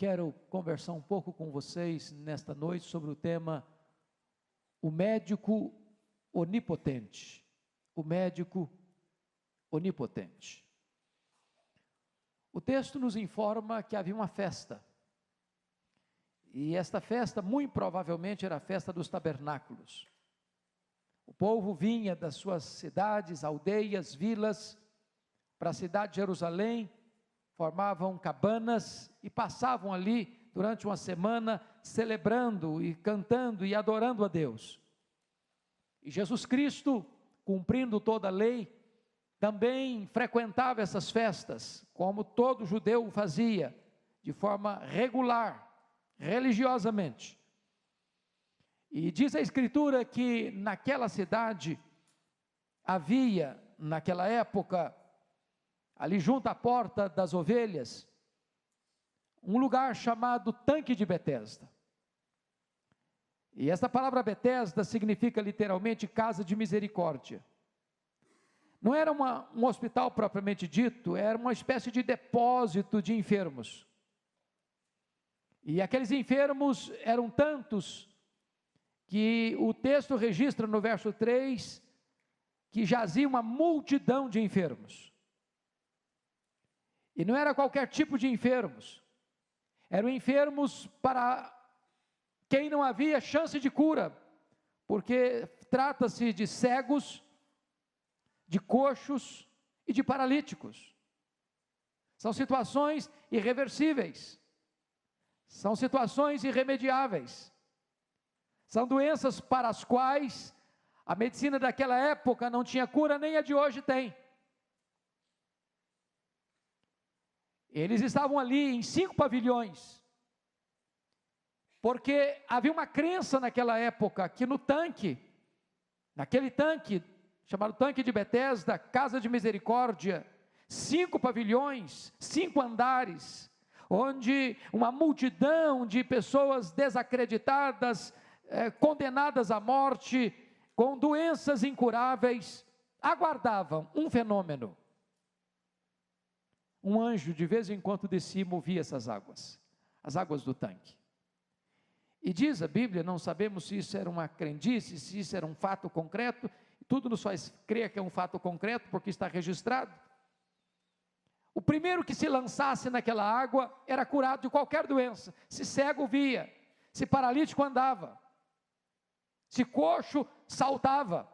quero conversar um pouco com vocês nesta noite sobre o tema o médico onipotente. O médico onipotente. O texto nos informa que havia uma festa. E esta festa, muito provavelmente, era a festa dos tabernáculos. O povo vinha das suas cidades, aldeias, vilas, para a cidade de Jerusalém, formavam cabanas e passavam ali durante uma semana celebrando e cantando e adorando a Deus. E Jesus Cristo, cumprindo toda a lei, também frequentava essas festas, como todo judeu fazia, de forma regular, religiosamente. E diz a Escritura que naquela cidade havia, naquela época, ali junto à porta das ovelhas, um lugar chamado Tanque de Betesda. E essa palavra Betesda significa literalmente casa de misericórdia. Não era um hospital propriamente dito, era uma espécie de depósito de enfermos. E aqueles enfermos eram tantos que o texto registra no verso 3 que jazia uma multidão de enfermos. E não era qualquer tipo de enfermos, eram enfermos para quem não havia chance de cura, porque trata-se de cegos, de coxos e de paralíticos. São situações irreversíveis, são situações irremediáveis, são doenças para as quais a medicina daquela época não tinha cura, nem a de hoje tem. Eles estavam ali em 5 pavilhões, porque havia uma crença naquela época que no tanque, naquele tanque, chamado Tanque de Betesda, Casa de Misericórdia, 5 pavilhões, 5 andares, onde uma multidão de pessoas desacreditadas, condenadas à morte, com doenças incuráveis, aguardavam um fenômeno. Um anjo de vez em quando descia e movia essas águas, as águas do tanque. E diz a Bíblia, não sabemos se isso era uma crendice, se isso era um fato concreto, tudo nos faz crer que é um fato concreto, porque está registrado. O primeiro que se lançasse naquela água era curado de qualquer doença, se cego via, se paralítico andava, se coxo saltava.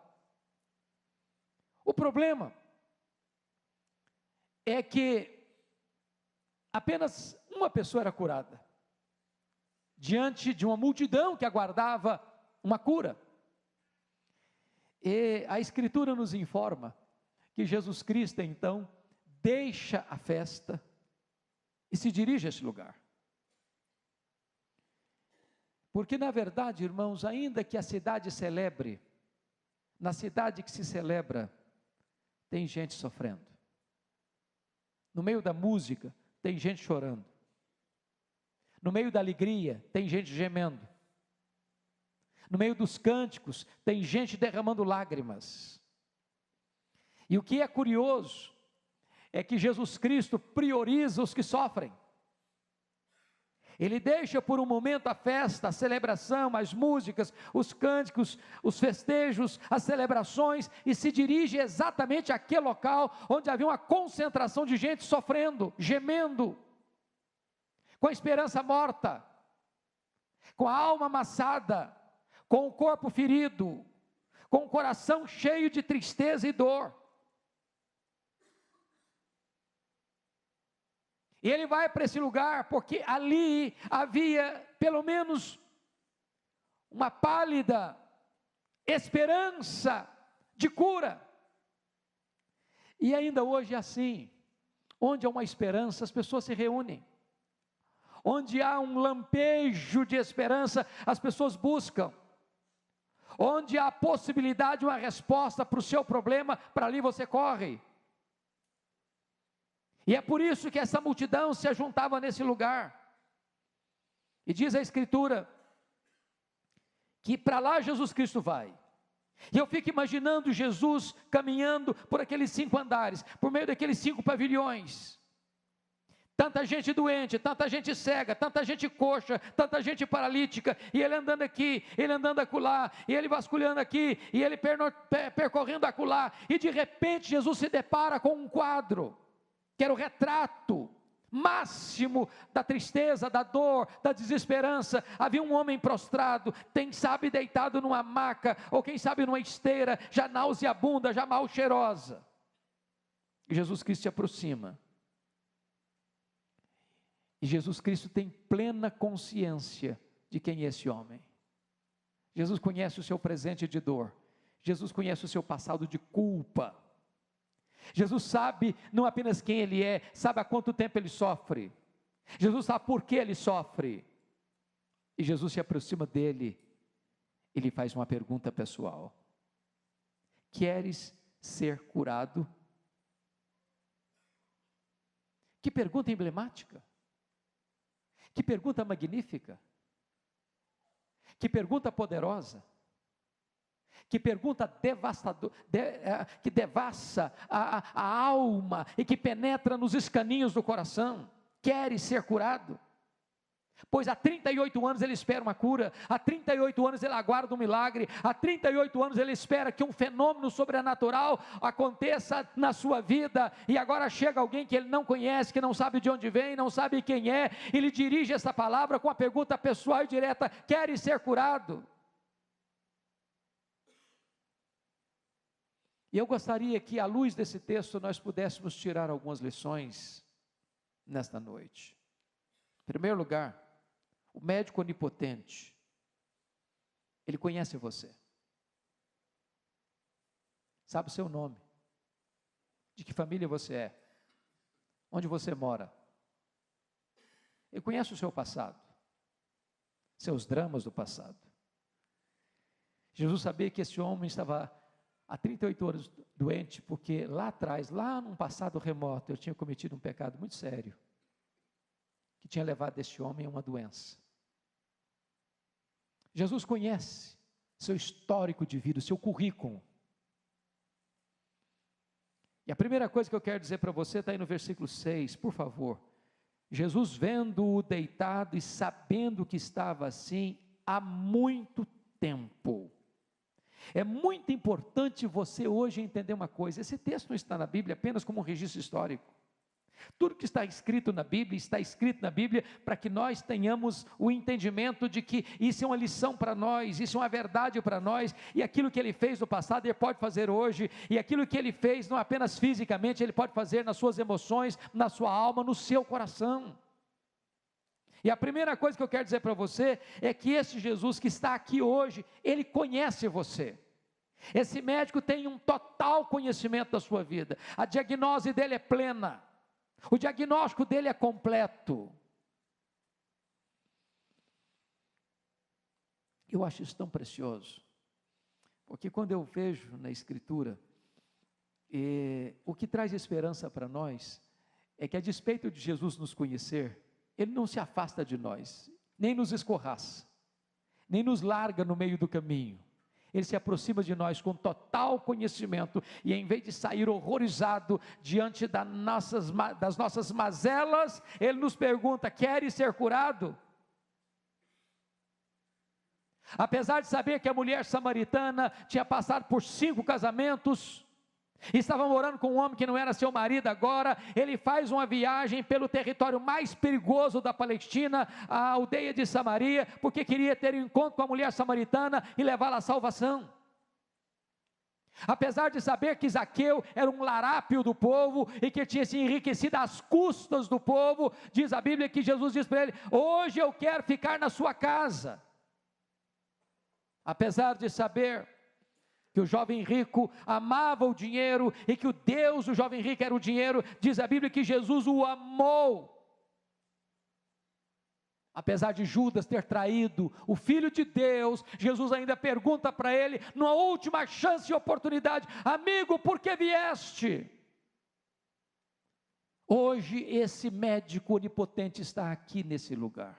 O problema é que apenas uma pessoa era curada, diante de uma multidão que aguardava uma cura. E a Escritura nos informa que Jesus Cristo, então, deixa a festa e se dirige a esse lugar. Porque, na verdade, irmãos, ainda que a cidade celebre, na cidade que se celebra, tem gente sofrendo. No meio da música, tem gente chorando. No meio da alegria, tem gente gemendo. No meio dos cânticos, tem gente derramando lágrimas. E o que é curioso, é que Jesus Cristo prioriza os que sofrem. Ele deixa por um momento a festa, a celebração, as músicas, os cânticos, os festejos, as celebrações, e se dirige exatamente àquele local onde havia uma concentração de gente sofrendo, gemendo, com a esperança morta, com a alma amassada, com o corpo ferido, com o coração cheio de tristeza e dor. E ele vai para esse lugar porque ali havia pelo menos uma pálida esperança de cura. E ainda hoje é assim, onde há uma esperança, as pessoas se reúnem. Onde há um lampejo de esperança, as pessoas buscam. Onde há a possibilidade de uma resposta para o seu problema, para ali você corre. E é por isso que essa multidão se ajuntava nesse lugar. E diz a Escritura que para lá Jesus Cristo vai. E eu fico imaginando Jesus caminhando por aqueles 5 andares, por meio daqueles 5 pavilhões. Tanta gente doente, tanta gente cega, tanta gente coxa, tanta gente paralítica, e ele andando aqui, ele andando acolá, e ele vasculhando aqui, e ele percorrendo acolá, e de repente Jesus se depara com um quadro, que era o retrato máximo da tristeza, da dor, da desesperança. Havia um homem prostrado, quem sabe deitado numa maca, ou quem sabe numa esteira, já nauseabunda, já mal cheirosa. E Jesus Cristo se aproxima. E Jesus Cristo tem plena consciência de quem é esse homem. Jesus conhece o seu presente de dor. Jesus conhece o seu passado de culpa. Jesus sabe não apenas quem ele é, sabe há quanto tempo ele sofre. Jesus sabe por que ele sofre. E Jesus se aproxima dele e lhe faz uma pergunta pessoal: queres ser curado? Que pergunta emblemática. Que pergunta magnífica, que pergunta poderosa, que pergunta devastadora, que devassa a alma e que penetra nos escaninhos do coração. Queres ser curado? Pois há 38 anos ele espera uma cura, há 38 anos ele aguarda um milagre, há 38 anos ele espera que um fenômeno sobrenatural aconteça na sua vida, e agora chega alguém que ele não conhece, que não sabe de onde vem, não sabe quem é, e lhe dirige essa palavra com a pergunta pessoal e direta: queres ser curado? E eu gostaria que, à luz desse texto, nós pudéssemos tirar algumas lições nesta noite. Em primeiro lugar, o médico onipotente, ele conhece você, sabe o seu nome, de que família você é, onde você mora, ele conhece o seu passado, seus dramas do passado. Jesus sabia que esse homem estava há 38 anos doente, porque lá atrás, lá num passado remoto, eu tinha cometido um pecado muito sério, que tinha levado este homem a uma doença. Jesus conhece seu histórico de vida, seu currículo. E a primeira coisa que eu quero dizer para você está aí no versículo 6, por favor. Jesus, vendo-o deitado e sabendo que estava assim há muito tempo. É muito importante você hoje entender uma coisa: esse texto não está na Bíblia apenas como um registro histórico. Tudo que está escrito na Bíblia para que nós tenhamos o entendimento de que isso é uma lição para nós, isso é uma verdade para nós, e aquilo que ele fez no passado, ele pode fazer hoje, e aquilo que ele fez não apenas fisicamente, ele pode fazer nas suas emoções, na sua alma, no seu coração. E a primeira coisa que eu quero dizer para você é que esse Jesus que está aqui hoje, ele conhece você. Esse médico tem um total conhecimento da sua vida, a diagnose dele é plena, o diagnóstico dele é completo. Eu acho isso tão precioso, porque quando eu vejo na Escritura, o que traz esperança para nós, é que a despeito de Jesus nos conhecer, ele não se afasta de nós, nem nos escorraça, nem nos larga no meio do caminho. Ele se aproxima de nós com total conhecimento, e em vez de sair horrorizado diante das nossas mazelas, ele nos pergunta: queres ser curado? Apesar de saber que a mulher samaritana tinha passado por 5 casamentos, estava morando com um homem que não era seu marido agora, ele faz uma viagem pelo território mais perigoso da Palestina, a aldeia de Samaria, porque queria ter um encontro com a mulher samaritana e levá-la à salvação. Apesar de saber que Zaqueu era um larápio do povo, e que tinha se enriquecido às custas do povo, diz a Bíblia que Jesus diz para ele: hoje eu quero ficar na sua casa. Apesar de saber que o jovem rico amava o dinheiro, e que o Deus do jovem rico era o dinheiro, diz a Bíblia que Jesus o amou. Apesar de Judas ter traído o Filho de Deus, Jesus ainda pergunta para ele, numa última chance e oportunidade: amigo, por que vieste? Hoje esse médico onipotente está aqui nesse lugar.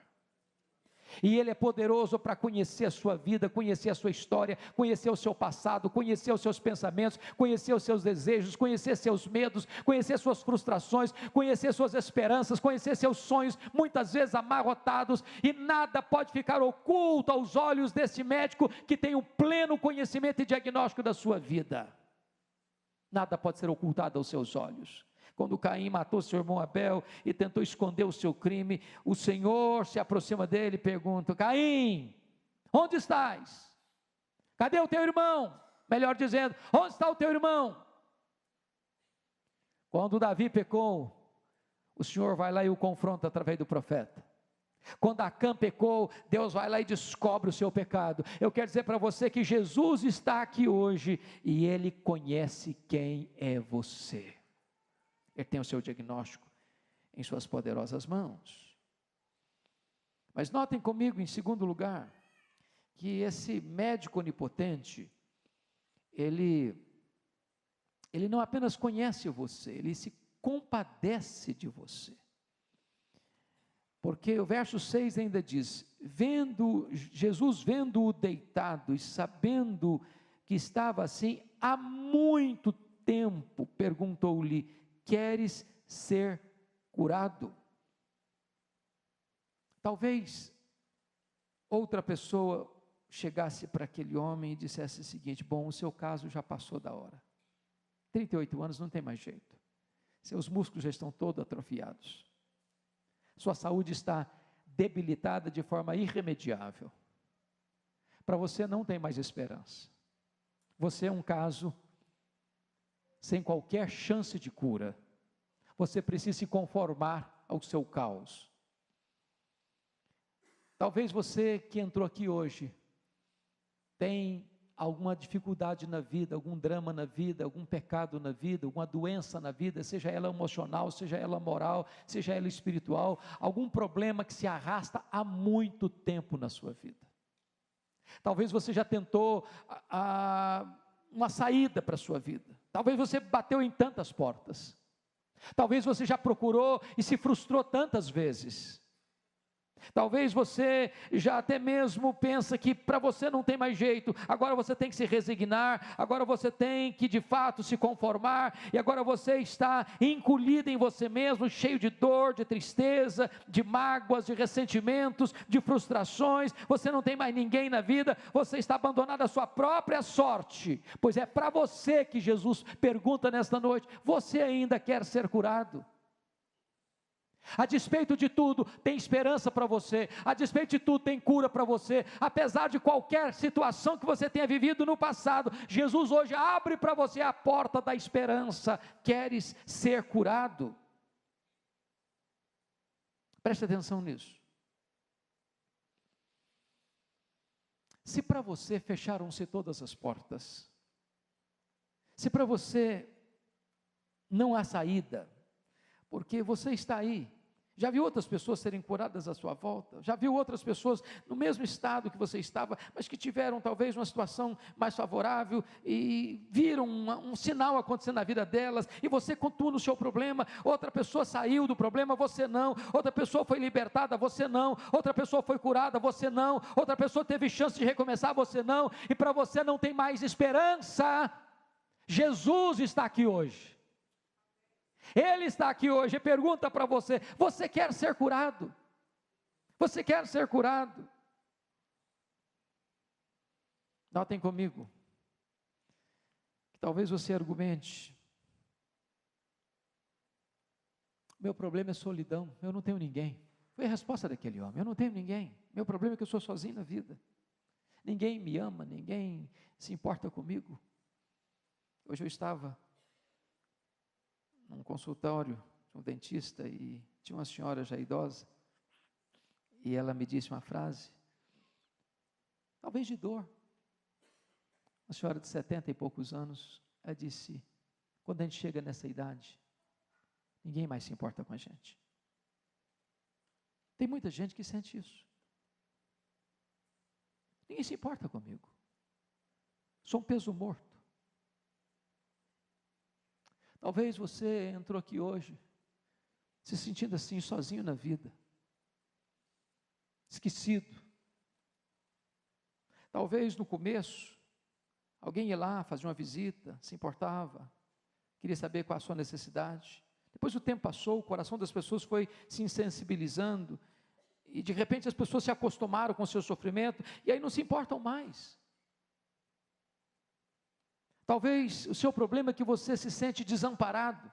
E Ele é poderoso para conhecer a sua vida, conhecer a sua história, conhecer o seu passado, conhecer os seus pensamentos, conhecer os seus desejos, conhecer seus medos, conhecer suas frustrações, conhecer suas esperanças, conhecer seus sonhos, muitas vezes amarrotados, e nada pode ficar oculto aos olhos desse médico que tem o pleno conhecimento e diagnóstico da sua vida. Nada pode ser ocultado aos seus olhos. Quando Caim matou seu irmão Abel e tentou esconder o seu crime, o Senhor se aproxima dele e pergunta: Caim, onde estás? Cadê o teu irmão? Melhor dizendo, onde está o teu irmão? Quando Davi pecou, o Senhor vai lá e o confronta através do profeta. Quando Acã pecou, Deus vai lá e descobre o seu pecado. Eu quero dizer para você que Jesus está aqui hoje e Ele conhece quem é você. Ele tem o seu diagnóstico em suas poderosas mãos. Mas notem comigo, em segundo lugar, que esse médico onipotente, ele não apenas conhece você, ele se compadece de você. Porque o verso 6 ainda diz: Jesus vendo-o deitado e sabendo que estava assim há muito tempo, perguntou-lhe: queres ser curado? Talvez outra pessoa chegasse para aquele homem e dissesse o seguinte: bom, o seu caso já passou da hora, 38 anos não tem mais jeito, seus músculos já estão todos atrofiados, sua saúde está debilitada de forma irremediável, para você não tem mais esperança, você é um caso sem qualquer chance de cura, você precisa se conformar ao seu caos. Talvez você que entrou aqui hoje, tem alguma dificuldade na vida, algum drama na vida, algum pecado na vida, alguma doença na vida, seja ela emocional, seja ela moral, seja ela espiritual, algum problema que se arrasta há muito tempo na sua vida. Talvez você já tentou uma saída para a sua vida, talvez você bateu em tantas portas, talvez você já procurou e se frustrou tantas vezes, talvez você já até mesmo pensa que para você não tem mais jeito, agora você tem que se resignar, agora você tem que de fato se conformar, e agora você está encolhido em você mesmo, cheio de dor, de tristeza, de mágoas, de ressentimentos, de frustrações, você não tem mais ninguém na vida, você está abandonado à sua própria sorte, pois é para você que Jesus pergunta nesta noite: você ainda quer ser curado? A despeito de tudo, tem esperança para você, a despeito de tudo, tem cura para você, apesar de qualquer situação que você tenha vivido no passado, Jesus hoje abre para você a porta da esperança. Queres ser curado? Preste atenção nisso. Se para você fecharam-se todas as portas, se para você não há saída, porque você está aí, já viu outras pessoas serem curadas à sua volta, já viu outras pessoas no mesmo estado que você estava, mas que tiveram talvez uma situação mais favorável, e viram um sinal acontecendo na vida delas, e você continua no seu problema, outra pessoa saiu do problema, você não, outra pessoa foi libertada, você não, outra pessoa foi curada, você não, outra pessoa teve chance de recomeçar, você não, e para você não tem mais esperança. Jesus está aqui hoje, Ele está aqui hoje e pergunta para você: você quer ser curado? Você quer ser curado? Notem comigo, que talvez você argumente: meu problema é solidão, eu não tenho ninguém. Foi a resposta daquele homem: eu não tenho ninguém, meu problema é que eu sou sozinho na vida, ninguém me ama, ninguém se importa comigo. Hoje eu estava num consultório de um dentista e tinha uma senhora já idosa, e ela me disse uma frase, talvez de dor, uma senhora de 70 e poucos anos, ela disse: quando a gente chega nessa idade, ninguém mais se importa com a gente. Tem muita gente que sente isso, ninguém se importa comigo, sou um peso morto. Talvez você entrou aqui hoje, se sentindo assim, sozinho na vida, esquecido, Talvez no começo, alguém ia lá, fazia uma visita, se importava, queria saber qual a sua necessidade. Depois o tempo passou, o coração das pessoas foi se insensibilizando, e de repente as pessoas se acostumaram com o seu sofrimento, e aí não se importam mais. Talvez o seu problema é que você se sente desamparado.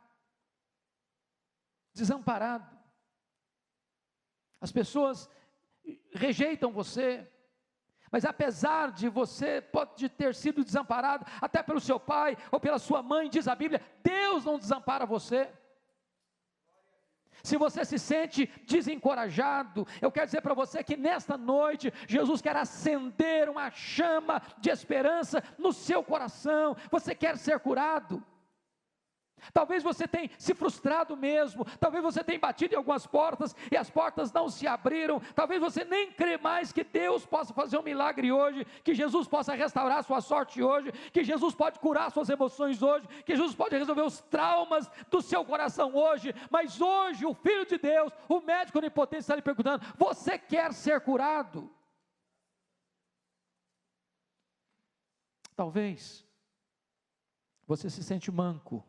Desamparado. As pessoas rejeitam você, mas apesar de você pode ter sido desamparado, até pelo seu pai ou pela sua mãe, diz a Bíblia, Deus não desampara você. Se você se sente desencorajado, eu quero dizer para você que nesta noite, Jesus quer acender uma chama de esperança no seu coração. Você quer ser curado? Talvez você tenha se frustrado mesmo, talvez você tenha batido em algumas portas e as portas não se abriram, talvez você nem crê mais que Deus possa fazer um milagre hoje, que Jesus possa restaurar a sua sorte hoje, que Jesus pode curar suas emoções hoje, que Jesus pode resolver os traumas do seu coração hoje, mas hoje o Filho de Deus, o médico onipotente está lhe perguntando, você quer ser curado? Talvez você se sente manco,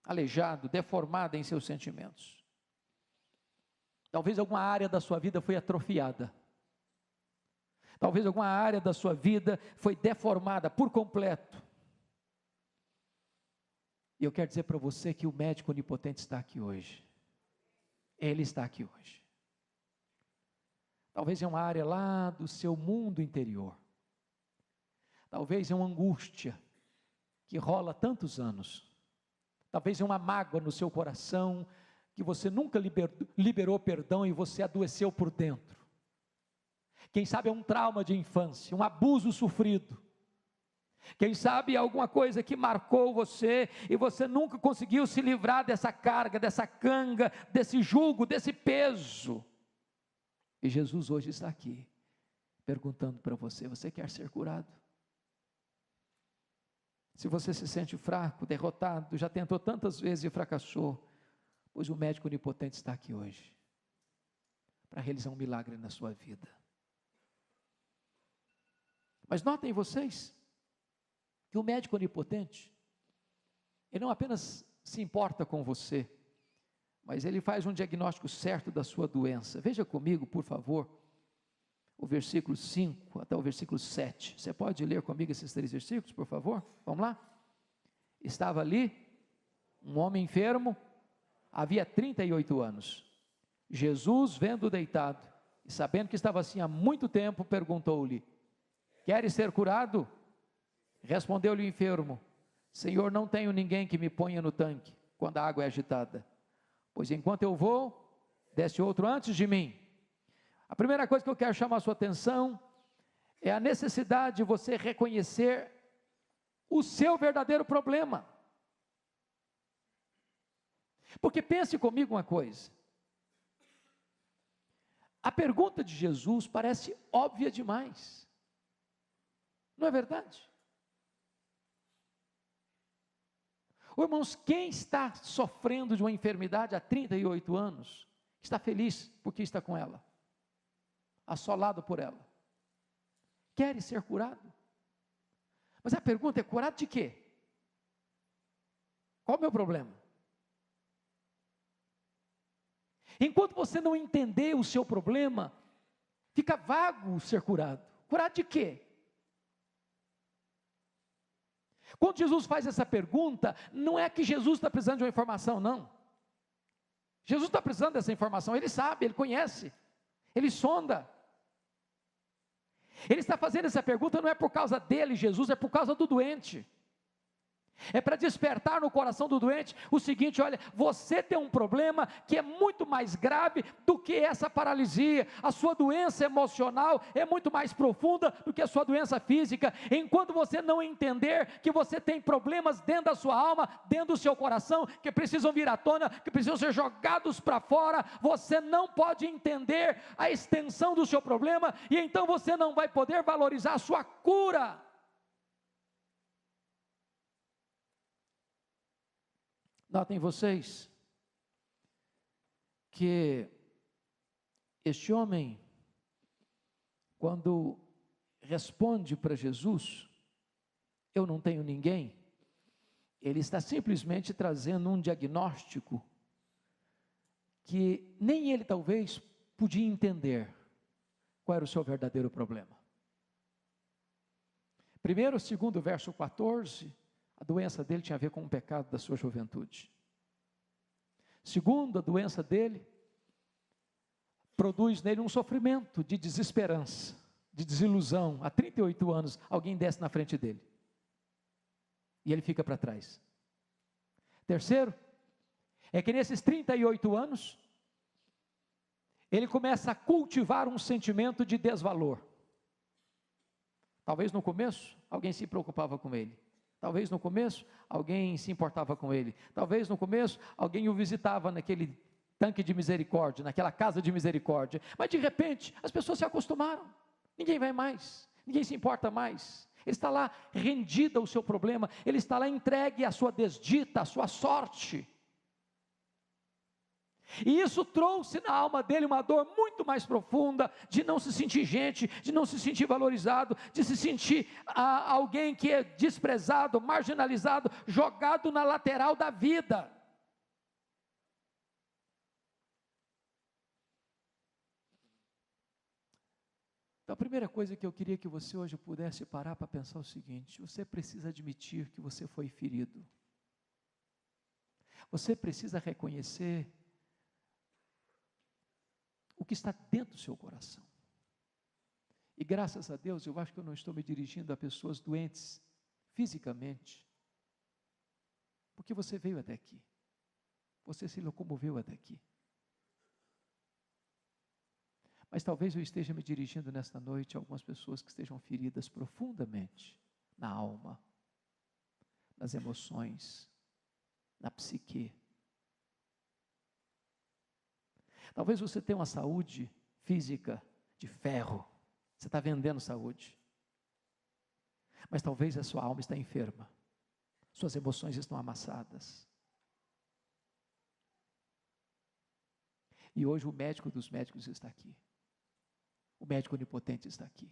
aleijado, deformado em seus sentimentos. Talvez alguma área da sua vida foi atrofiada. Talvez alguma área da sua vida foi deformada por completo. E eu quero dizer para você que o médico onipotente está aqui hoje. Ele está aqui hoje. Talvez é uma área lá do seu mundo interior. Talvez é uma angústia que rola há tantos anos. Talvez é uma mágoa no seu coração, que você nunca liberou perdão e você adoeceu por dentro. Quem sabe é um trauma de infância, um abuso sofrido. Quem sabe é alguma coisa que marcou você e você nunca conseguiu se livrar dessa carga, dessa canga, desse jugo, desse peso. E Jesus hoje está aqui, perguntando para você, você quer ser curado? Se você se sente fraco, derrotado, já tentou tantas vezes e fracassou, pois o médico onipotente está aqui hoje, para realizar um milagre na sua vida. Mas notem vocês, que o médico onipotente, ele não apenas se importa com você, mas ele faz um diagnóstico certo da sua doença. Veja comigo, por favor, o versículo 5 até o versículo 7. Você pode ler comigo esses 3 versículos, por favor? Vamos lá? Estava ali um homem enfermo, havia 38 anos. Jesus, vendo-o deitado, e sabendo que estava assim há muito tempo, perguntou-lhe, queres ser curado? Respondeu-lhe o enfermo, Senhor, não tenho ninguém que me ponha no tanque, quando a água é agitada, pois enquanto eu vou, desce outro antes de mim. A primeira coisa que eu quero chamar a sua atenção é a necessidade de você reconhecer o seu verdadeiro problema. Porque pense comigo uma coisa, a pergunta de Jesus parece óbvia demais, não é verdade? Irmãos, quem está sofrendo de uma enfermidade há 38 anos, está feliz porque está com ela? Assolado por ela, quer ser curado? Mas a pergunta é, curado de quê? Qual é o meu problema? Enquanto você não entender o seu problema, fica vago ser curado. Curado de quê? Quando Jesus faz essa pergunta, não é que Jesus está precisando de uma informação, não. Jesus está precisando dessa informação, ele sabe, ele conhece, ele sonda. Ele está fazendo essa pergunta não é por causa dele, Jesus, é por causa do doente. É para despertar no coração do doente o seguinte, olha, você tem um problema que é muito mais grave do que essa paralisia, a sua doença emocional é muito mais profunda do que a sua doença física, enquanto você não entender que você tem problemas dentro da sua alma, dentro do seu coração, que precisam vir à tona, que precisam ser jogados para fora, você não pode entender a extensão do seu problema, e então você não vai poder valorizar a sua cura. Notem vocês que este homem, quando responde para Jesus: eu não tenho ninguém, ele está simplesmente trazendo um diagnóstico que nem ele talvez podia entender qual era o seu verdadeiro problema. Primeiro, segundo o verso 14, a doença dele tinha a ver com um pecado da sua juventude. Segundo, a doença dele produz nele um sofrimento de desesperança, de desilusão. Há 38 anos, alguém desce na frente dele e ele fica para trás. Terceiro, é que nesses 38 anos, ele começa a cultivar um sentimento de desvalor. Talvez no começo, alguém se preocupava com ele. Talvez no começo, alguém se importava com ele. Talvez no começo, alguém o visitava naquele tanque de misericórdia, naquela casa de misericórdia. Mas de repente, as pessoas se acostumaram. Ninguém vai mais, ninguém se importa mais. Ele está lá rendido ao seu problema, ele está lá entregue à sua desdita, à sua sorte. E isso trouxe na alma dele uma dor muito mais profunda, de não se sentir gente, de não se sentir valorizado, de se sentir alguém que é desprezado, marginalizado, jogado na lateral da vida. Então a primeira coisa que eu queria que você hoje pudesse parar para pensar é o seguinte: você precisa admitir que você foi ferido. Você precisa reconhecer o que está dentro do seu coração. E graças a Deus, eu acho que eu não estou me dirigindo a pessoas doentes fisicamente, porque você veio até aqui, você se locomoveu até aqui. Mas talvez eu esteja me dirigindo nesta noite a algumas pessoas que estejam feridas profundamente na alma, nas emoções, na psique. Talvez você tenha uma saúde física de ferro, você está vendendo saúde, mas talvez a sua alma está enferma, suas emoções estão amassadas. E hoje o médico dos médicos está aqui, o médico onipotente está aqui.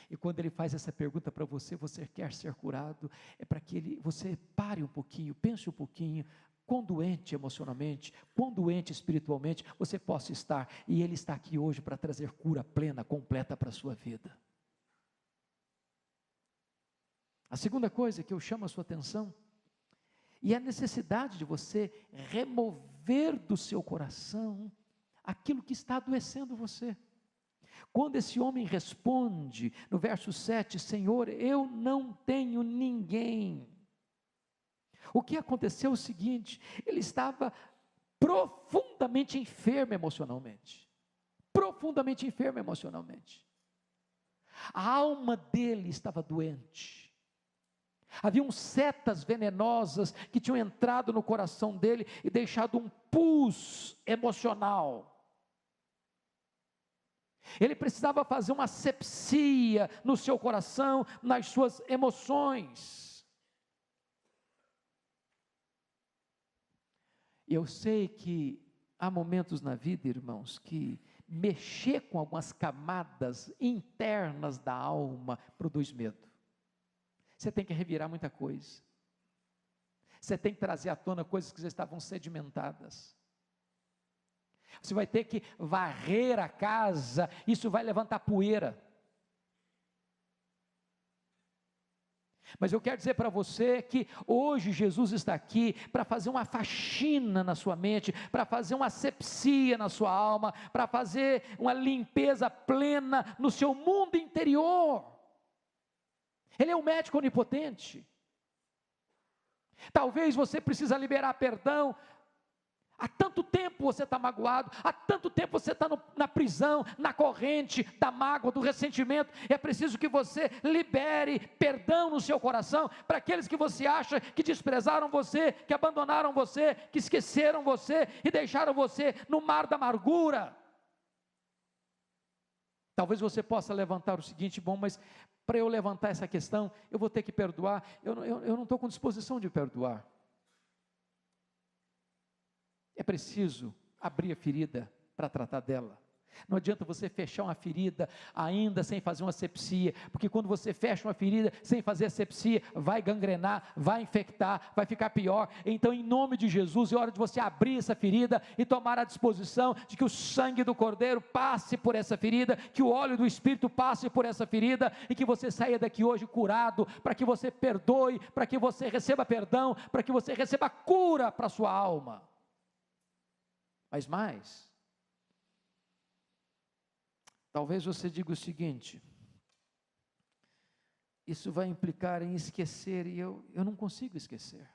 E quando ele faz essa pergunta para você, você quer ser curado, é para que você pare um pouquinho, pense um pouquinho, quão doente emocionalmente, quão doente espiritualmente você possa estar, e ele está aqui hoje para trazer cura plena, completa para a sua vida. A segunda coisa que eu chamo a sua atenção, e a necessidade de você remover do seu coração aquilo que está adoecendo você. Quando esse homem responde, no verso 7, Senhor, eu não tenho ninguém. O que aconteceu é o seguinte: ele estava profundamente enfermo emocionalmente. Profundamente enfermo emocionalmente. A alma dele estava doente. Haviam setas venenosas que tinham entrado no coração dele e deixado um pus emocional. Ele precisava fazer uma asepsia no seu coração, nas suas emoções. Eu sei que há momentos na vida, irmãos, que mexer com algumas camadas internas da alma produz medo. Você tem que revirar muita coisa. Você tem que trazer à tona coisas que já estavam sedimentadas. Você vai ter que varrer a casa, isso vai levantar poeira. Mas eu quero dizer para você que hoje Jesus está aqui para fazer uma faxina na sua mente, para fazer uma asepsia na sua alma, para fazer uma limpeza plena no seu mundo interior. Ele é um médico onipotente. Talvez você precisa liberar perdão. Há tanto tempo você está magoado, há tanto tempo você está na prisão, na corrente da mágoa, do ressentimento. É preciso que você libere perdão no seu coração para aqueles que você acha que desprezaram você, que abandonaram você, que esqueceram você e deixaram você no mar da amargura. Talvez você possa levantar o seguinte: bom, mas para eu levantar essa questão, eu vou ter que perdoar. Eu não estou com disposição de perdoar. É preciso abrir a ferida para tratar dela. Não adianta você fechar uma ferida ainda sem fazer uma asepsia, porque quando você fecha uma ferida sem fazer asepsia, vai gangrenar, vai infectar, vai ficar pior. Então, em nome de Jesus, é hora de você abrir essa ferida e tomar a disposição de que o sangue do Cordeiro passe por essa ferida, que o óleo do Espírito passe por essa ferida, e que você saia daqui hoje curado, para que você perdoe, para que você receba perdão, para que você receba cura para a sua alma. Mas mais, talvez você diga o seguinte: isso vai implicar em esquecer, e eu não consigo esquecer.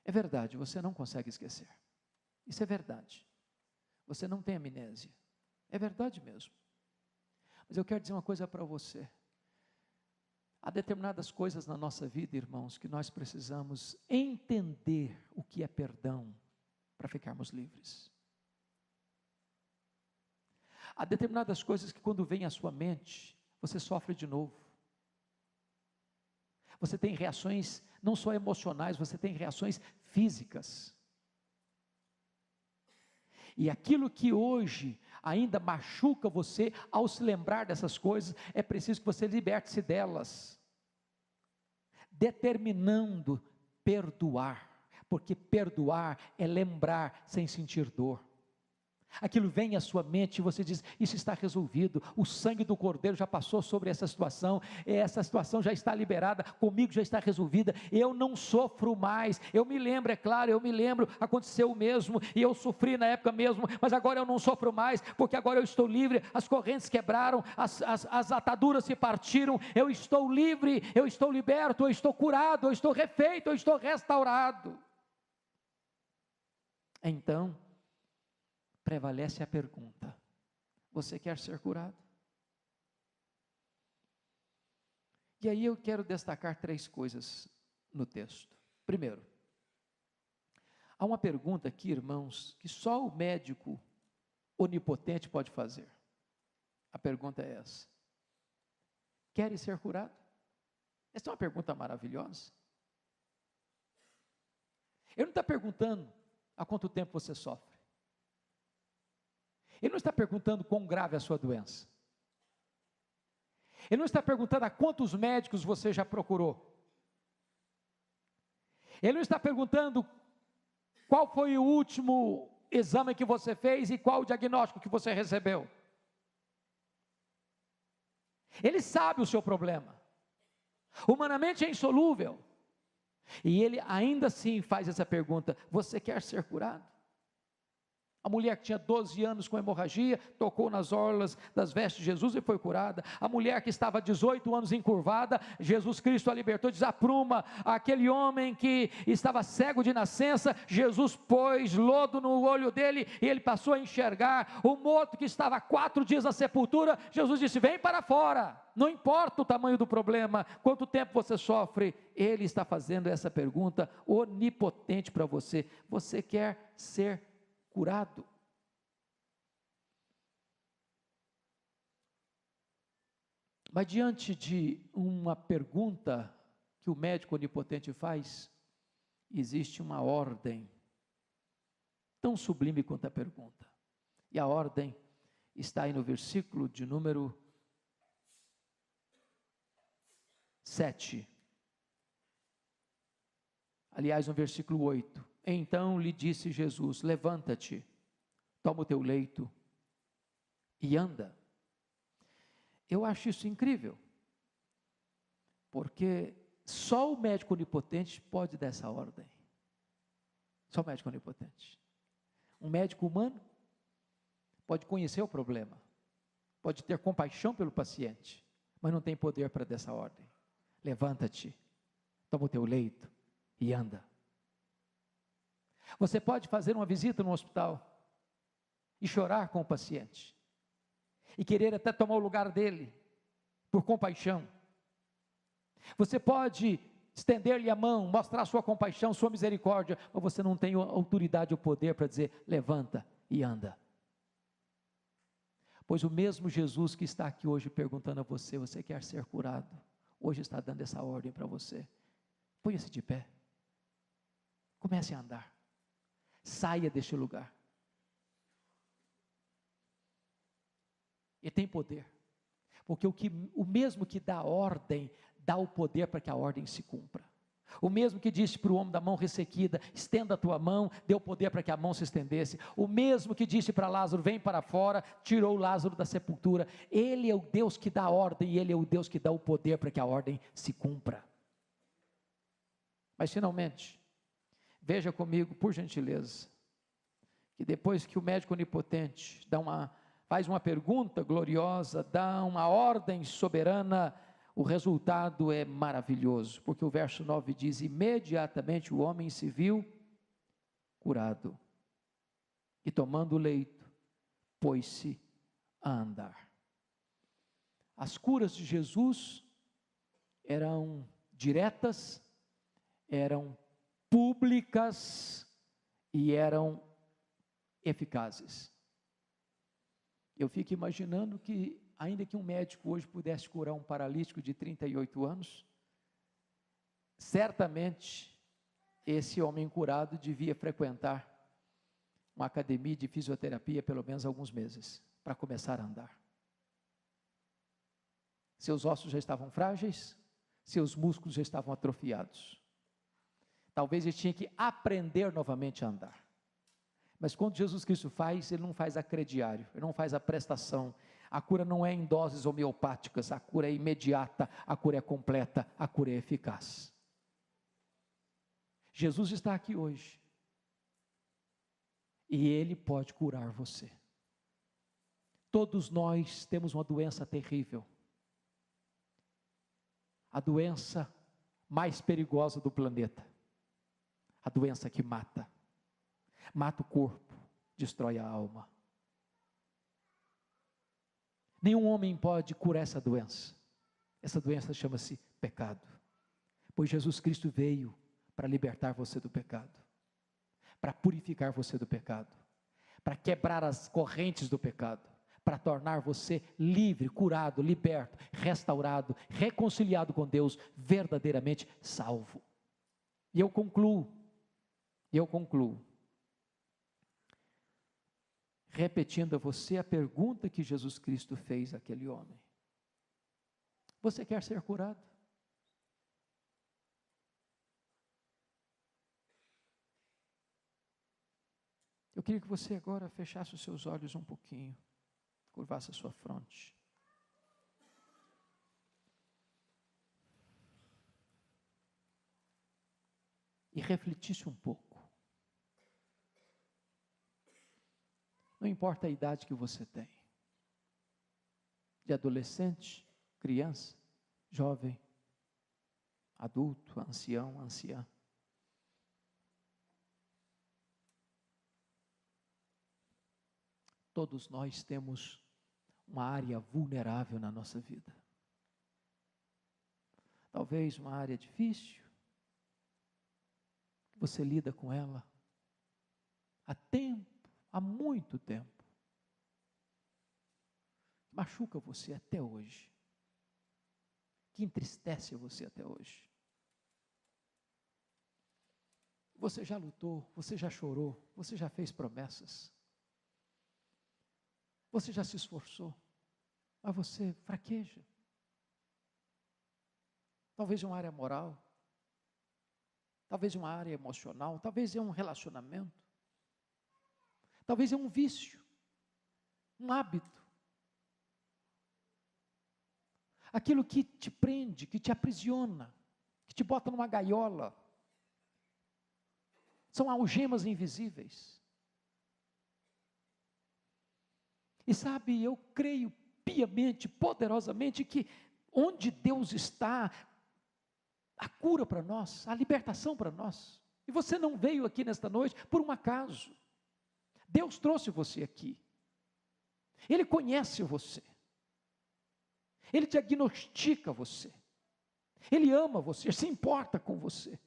É verdade, você não consegue esquecer. Isso é verdade. Você não tem amnésia. É verdade mesmo. Mas eu quero dizer uma coisa para você. Há determinadas coisas na nossa vida, irmãos, que nós precisamos entender o que é perdão para ficarmos livres. Há determinadas coisas que quando vem à sua mente, você sofre de novo. Você tem reações não só emocionais, você tem reações físicas. E aquilo que hoje ainda machuca você, ao se lembrar dessas coisas, é preciso que você liberte-se delas, determinando perdoar, porque perdoar é lembrar sem sentir dor. Aquilo vem à sua mente e você diz: isso está resolvido, o sangue do Cordeiro já passou sobre essa situação já está liberada, comigo já está resolvida, eu não sofro mais. Eu me lembro, é claro, aconteceu o mesmo, e eu sofri na época mesmo, mas agora eu não sofro mais, porque agora eu estou livre, as correntes quebraram, as ataduras se partiram, eu estou livre, eu estou liberto, eu estou curado, eu estou refeito, eu estou restaurado. Então, prevalece a pergunta: você quer ser curado? E aí eu quero destacar 3 coisas no texto. Primeiro, há uma pergunta aqui, irmãos, que só o médico onipotente pode fazer. A pergunta é essa: queres ser curado? Essa é uma pergunta maravilhosa. Ele não está perguntando há quanto tempo você sofre. Ele não está perguntando quão grave é a sua doença. Ele não está perguntando a quantos médicos você já procurou. Ele não está perguntando qual foi o último exame que você fez e qual o diagnóstico que você recebeu. Ele sabe o seu problema. Humanamente é insolúvel. E ele ainda assim faz essa pergunta: você quer ser curado? A mulher que tinha 12 anos com hemorragia, tocou nas orlas das vestes de Jesus e foi curada. A mulher que estava 18 anos encurvada, Jesus Cristo a libertou, desapruma. Aquele homem que estava cego de nascença, Jesus pôs lodo no olho dele e ele passou a enxergar. O morto que estava 4 dias na sepultura, Jesus disse: vem para fora. Não importa o tamanho do problema, quanto tempo você sofre, ele está fazendo essa pergunta onipotente para você: você quer ser curado? Mas diante de uma pergunta que o médico onipotente faz, existe uma ordem tão sublime quanto a pergunta. E a ordem está aí no versículo de número 7. Aliás, no versículo 8. Então lhe disse Jesus: levanta-te, toma o teu leito e anda. Eu acho isso incrível, porque só o médico onipotente pode dar essa ordem. Só o médico onipotente. Um médico humano pode conhecer o problema, pode ter compaixão pelo paciente, mas não tem poder para dar essa ordem. Levanta-te, toma o teu leito e anda. Você pode fazer uma visita no hospital e chorar com o paciente, e querer até tomar o lugar dele, por compaixão. Você pode estender-lhe a mão, mostrar sua compaixão, sua misericórdia, mas você não tem autoridade ou poder para dizer: levanta e anda. Pois o mesmo Jesus que está aqui hoje perguntando a você: você quer ser curado? Hoje está dando essa ordem para você. Ponha-se de pé, comece a andar. Saia deste lugar. Ele tem poder, porque o mesmo que dá ordem, dá o poder para que a ordem se cumpra. O mesmo que disse para o homem da mão ressequida, estenda a tua mão, deu poder para que a mão se estendesse. O mesmo que disse para Lázaro, vem para fora, tirou Lázaro da sepultura. Ele é o Deus que dá ordem, e Ele é o Deus que dá o poder para que a ordem se cumpra. Mas finalmente, veja comigo, por gentileza, que depois que o médico onipotente faz uma pergunta gloriosa, dá uma ordem soberana, o resultado é maravilhoso, porque o verso 9 diz: imediatamente o homem se viu curado, e tomando o leito, pôs-se a andar. As curas de Jesus eram diretas, eram públicas e eram eficazes. Eu fico imaginando que, ainda que um médico hoje pudesse curar um paralítico de 38 anos, certamente esse homem curado devia frequentar uma academia de fisioterapia pelo menos alguns meses, para começar a andar. Seus ossos já estavam frágeis, seus músculos já estavam atrofiados. Talvez ele tinha que aprender novamente a andar. Mas quando Jesus Cristo faz, Ele não faz a crediário, Ele não faz a prestação. A cura não é em doses homeopáticas, a cura é imediata, a cura é completa, a cura é eficaz. Jesus está aqui hoje, e Ele pode curar você. Todos nós temos uma doença terrível, a doença mais perigosa do planeta, a doença que mata o corpo, destrói a alma. Nenhum homem pode curar essa doença chama-se pecado, pois Jesus Cristo veio para libertar você do pecado, para purificar você do pecado, para quebrar as correntes do pecado, para tornar você livre, curado, liberto, restaurado, reconciliado com Deus, verdadeiramente salvo. E eu concluo, repetindo a você a pergunta que Jesus Cristo fez àquele homem: você quer ser curado? Eu queria que você agora fechasse os seus olhos um pouquinho, curvasse a sua fronte. E refletisse um pouco. Não importa a idade que você tem, de adolescente, criança, jovem, adulto, ancião, anciã. Todos nós temos uma área vulnerável na nossa vida. Talvez uma área difícil, você lida com ela há tempo, há muito tempo, machuca você até hoje, que entristece você até hoje. Você já lutou, você já chorou, você já fez promessas, você já se esforçou, mas você fraqueja. Talvez uma área moral, talvez uma área emocional, talvez é um relacionamento, talvez é um vício, um hábito. Aquilo que te prende, que te aprisiona, que te bota numa gaiola. São algemas invisíveis. E sabe, eu creio piamente, poderosamente, que onde Deus está, a cura para nós, a libertação para nós. E você não veio aqui nesta noite por um acaso. Deus trouxe você aqui. Ele conhece você. Ele diagnostica você. Ele ama você, se importa com você.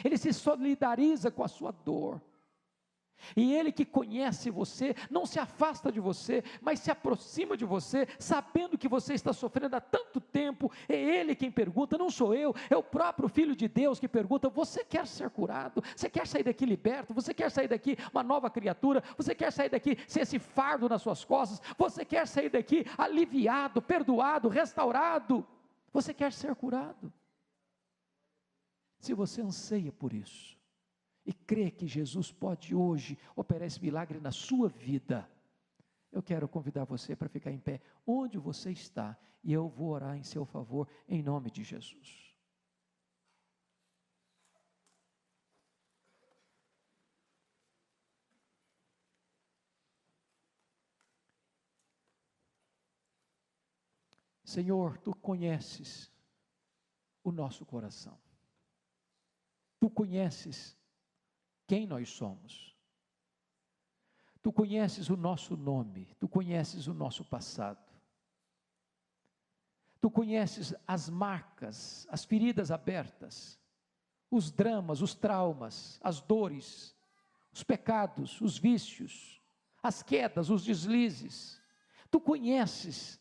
Ele se solidariza com a sua dor. E Ele que conhece você, não se afasta de você, mas se aproxima de você, sabendo que você está sofrendo há tanto tempo. É Ele quem pergunta, não sou eu, é o próprio Filho de Deus que pergunta: você quer ser curado? Você quer sair daqui liberto? Você quer sair daqui uma nova criatura? Você quer sair daqui sem esse fardo nas suas costas? Você quer sair daqui aliviado, perdoado, restaurado? Você quer ser curado? Se você anseia por isso, e crê que Jesus pode hoje operar esse milagre na sua vida, eu quero convidar você para ficar em pé onde você está, e eu vou orar em seu favor, em nome de Jesus. Senhor, Tu conheces o nosso coração, Tu conheces quem nós somos, Tu conheces o nosso nome, Tu conheces o nosso passado, Tu conheces as marcas, as feridas abertas, os dramas, os traumas, as dores, os pecados, os vícios, as quedas, os deslizes. Tu conheces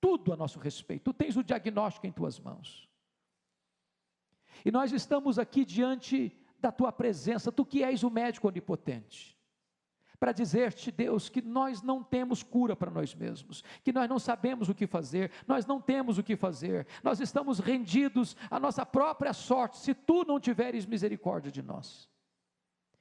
tudo a nosso respeito, Tu tens o diagnóstico em Tuas mãos. E nós estamos aqui diante da Tua presença, Tu que és o médico onipotente, para dizer-te, Deus, que nós não temos cura para nós mesmos, que nós não sabemos o que fazer, nós não temos o que fazer, nós estamos rendidos à nossa própria sorte, se Tu não tiveres misericórdia de nós.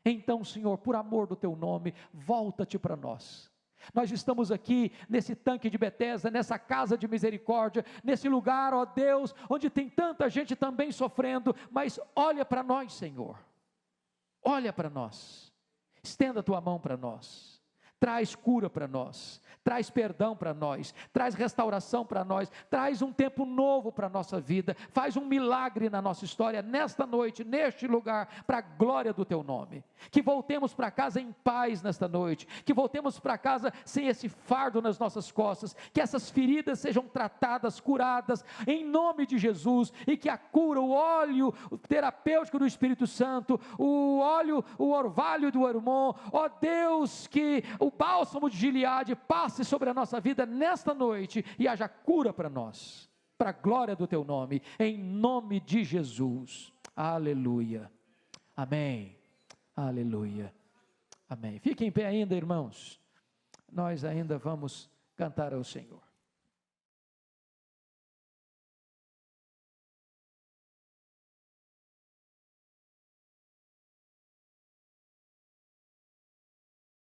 Então, Senhor, por amor do Teu nome, volta-te para nós. Nós estamos aqui nesse tanque de Betesda, nessa casa de misericórdia, nesse lugar, ó Deus, onde tem tanta gente também sofrendo, mas olha para nós, Senhor, olha para nós, estenda a Tua mão para nós, traz cura para nós, traz perdão para nós, traz restauração para nós, traz um tempo novo para a nossa vida, faz um milagre na nossa história, nesta noite, neste lugar, para a glória do Teu nome, que voltemos para casa em paz nesta noite, que voltemos para casa sem esse fardo nas nossas costas, que essas feridas sejam tratadas, curadas, em nome de Jesus, e que a cura, o óleo terapêutico do Espírito Santo, o óleo, o orvalho do Hermon, ó Deus, que o bálsamo de Gileade passe sobre a nossa vida nesta noite, e haja cura para nós, para a glória do Teu nome, em nome de Jesus, aleluia, amém, aleluia, amém. Fiquem em pé ainda, irmãos, nós ainda vamos cantar ao Senhor.